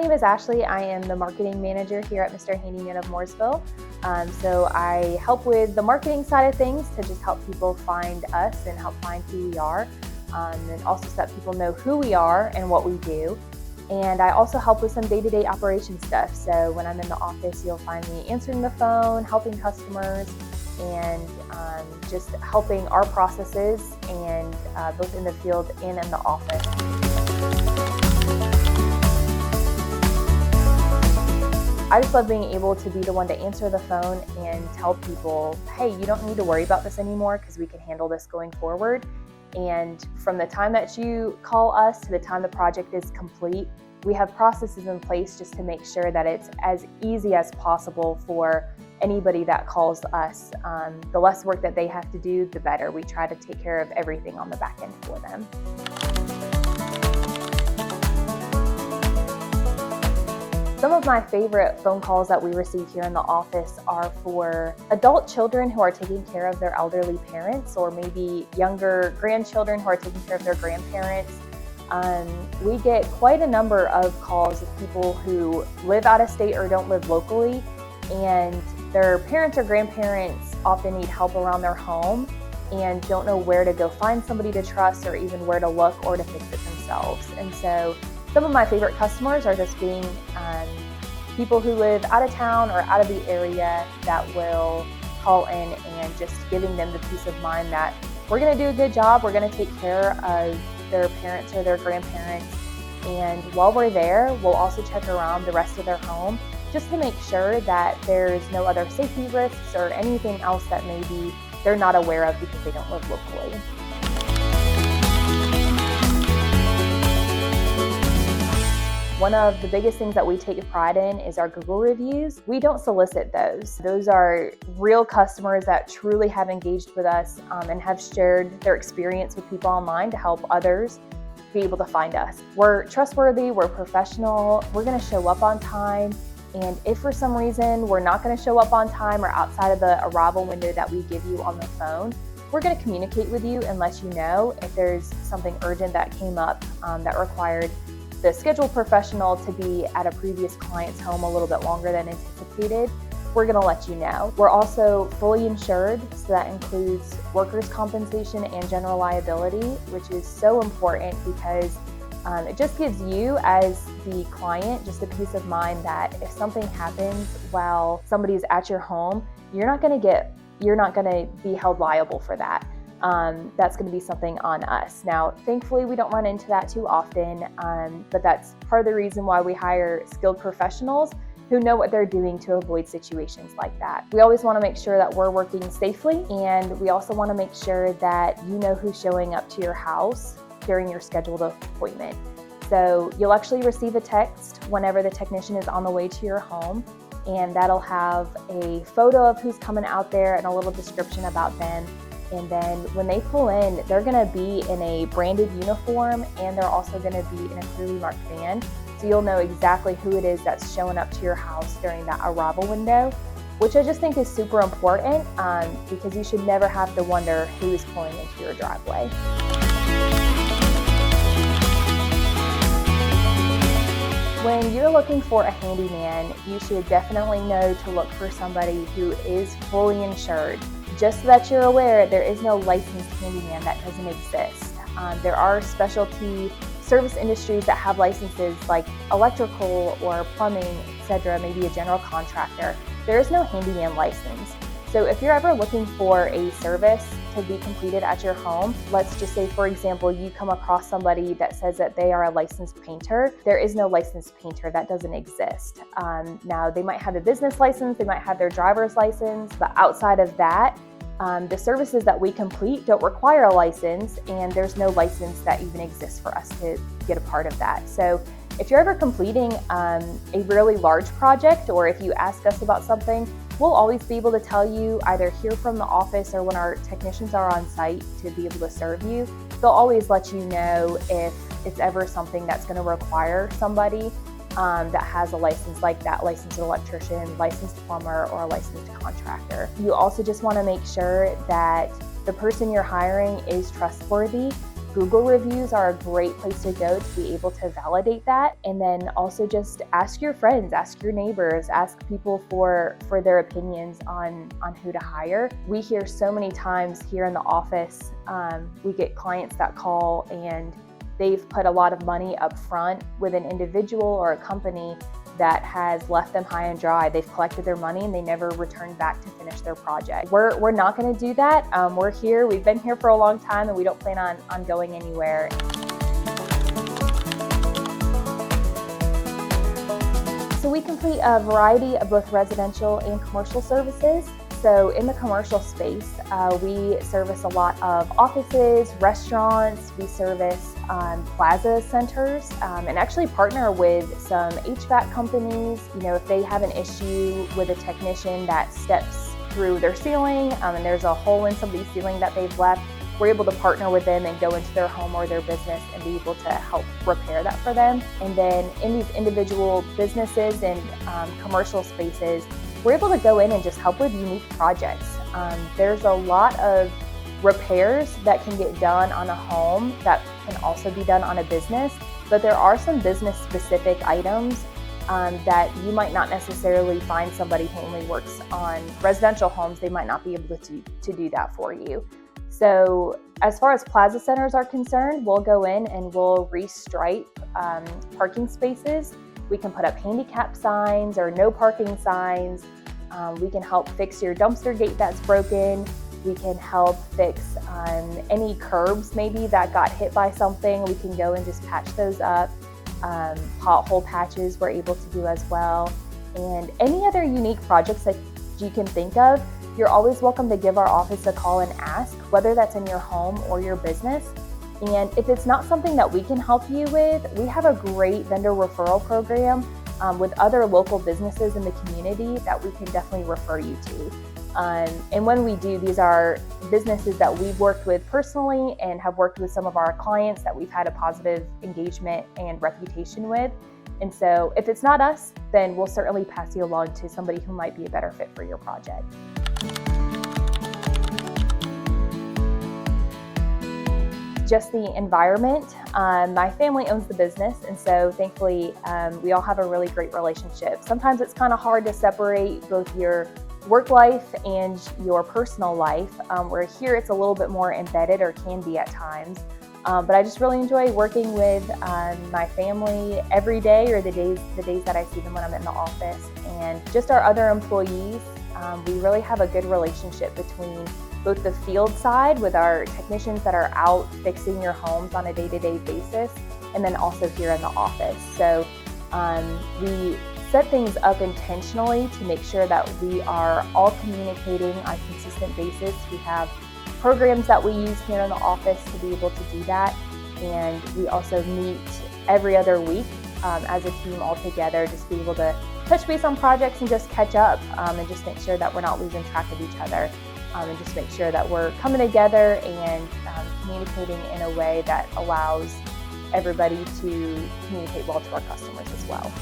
name is Ashley. I am the marketing manager here at Mr. Handyman of Mooresville. So I help with the marketing side of things to just help people find us and help find who we are, and also so that people know who we are and what we do. And I also help with some day-to-day operation stuff. So when I'm in the office, you'll find me answering the phone, helping customers, and just helping our processes, and both in the field and in the office. I just love being able to be the one to answer the phone and tell people, hey, you don't need to worry about this anymore because we can handle this going forward. And from the time that you call us to the time the project is complete, we have processes in place just to make sure that it's as easy as possible for anybody that calls us. The less work that they have to do, the better. We try to take care of everything on the back end for them. Some of my favorite phone calls that we receive here in the office are for adult children who are taking care of their elderly parents, or maybe younger grandchildren who are taking care of their grandparents. We get quite a number of calls of people who live out of state or don't live locally, and their parents or grandparents often need help around their home and don't know where to go find somebody to trust, or even where to look or to fix it themselves. And so some of my favorite customers are just being people who live out of town or out of the area that will call in, and just giving them the peace of mind that we're going to do a good job, we're going to take care of their parents or their grandparents. And while we're there, we'll also check around the rest of their home just to make sure that there's no other safety risks or anything else that maybe they're not aware of because they don't live locally. One of the biggest things that we take pride in is our Google reviews. We don't solicit those. Those are real customers that truly have engaged with us and have shared their experience with people online to help others be able to find us. We're trustworthy, we're professional, we're gonna show up on time. And if for some reason we're not gonna show up on time or outside of the arrival window that we give you on the phone, we're gonna communicate with you and let you know if there's something urgent that came up that required the scheduled professional to be at a previous client's home a little bit longer than anticipated. We're gonna let you know. We're also fully insured, so that includes workers' compensation and general liability, which is so important because it just gives you as the client just a peace of mind that if something happens while somebody's at your home, you're not gonna be held liable for that. That's going to be something on us. Now, thankfully, we don't run into that too often, but that's part of the reason why we hire skilled professionals who know what they're doing to avoid situations like that. We always want to make sure that we're working safely, and we also want to make sure that you know who's showing up to your house during your scheduled appointment. So you'll actually receive a text whenever the technician is on the way to your home, and that'll have a photo of who's coming out there and a little description about them. And then when they pull in, they're gonna be in a branded uniform, and they're also gonna be in a clearly marked van. So you'll know exactly who it is that's showing up to your house during that arrival window, which I just think is super important because you should never have to wonder who is pulling into your driveway. When you're looking for a handyman, you should definitely know to look for somebody who is fully insured. Just so that you're aware, there is no licensed handyman. That doesn't exist. There are specialty service industries that have licenses like electrical or plumbing, etc., maybe a general contractor. There is no handyman license. So if you're ever looking for a service to be completed at your home, let's just say, for example, you come across somebody that says that they are a licensed painter. There is no licensed painter. That doesn't exist. Now, they might have a business license, they might have their driver's license, but outside of that, the services that we complete don't require a license, and there's no license that even exists for us to get a part of that. So if you're ever completing a really large project, or if you ask us about something, we'll always be able to tell you, either here from the office or when our technicians are on site to be able to serve you. They'll always let you know if it's ever something that's going to require somebody that has a license, like that licensed electrician, licensed plumber, or a licensed contractor. You also just want to make sure that the person you're hiring is trustworthy Google reviews are a great place to go to be able to validate that. And then also just ask your friends, ask your neighbors, ask people for their opinions on who to hire. We hear so many times here in the office, we get clients that call and they've put a lot of money up front with an individual or a company that has left them high and dry. They've collected their money and they never returned back to finish their project. We're not going to do that. We're here. We've been here for a long time and we don't plan on going anywhere. So we complete a variety of both residential and commercial services. So in the commercial space, we service a lot of offices, restaurants, we service plaza centers, and actually partner with some HVAC companies. You know, if they have an issue with a technician that steps through their ceiling and there's a hole in somebody's ceiling that they've left, we're able to partner with them and go into their home or their business and be able to help repair that for them. And then in these individual businesses and commercial spaces, we're able to go in and just help with unique projects. There's a lot of repairs that can get done on a home that can also be done on a business, but there are some business-specific items that you might not necessarily find somebody who only works on residential homes. They might not be able to do that for you. So as far as plaza centers are concerned, we'll go in and we'll restripe parking spaces. We can put up handicap signs or no parking signs. We can help fix your dumpster gate that's broken. We can help fix any curbs maybe that got hit by something. We can go and just patch those up. Pothole patches we're able to do as well. And any other unique projects that you can think of, you're always welcome to give our office a call and ask, whether that's in your home or your business. And if it's not something that we can help you with, we have a great vendor referral program with other local businesses in the community that we can definitely refer you to. And when we do, these are businesses that we've worked with personally and have worked with some of our clients that we've had a positive engagement and reputation with. And so if it's not us, then we'll certainly pass you along to somebody who might be a better fit for your project. Just the environment. My family owns the business, and so thankfully we all have a really great relationship. Sometimes it's kind of hard to separate both your work life and your personal life, where here it's a little bit more embedded, or can be at times. But I just really enjoy working with my family every day, or the days that I see them when I'm in the office. And just our other employees, we really have a good relationship between both the field side with our technicians that are out fixing your homes on a day-to-day basis, and then also here in the office. So we set things up intentionally to make sure that we are all communicating on a consistent basis. We have programs that we use here in the office to be able to do that, and we also meet every other week as a team all together, just be able to touch base on projects and just catch up and just make sure that we're not losing track of each other. And just make sure that we're coming together and communicating in a way that allows everybody to communicate well to our customers as well.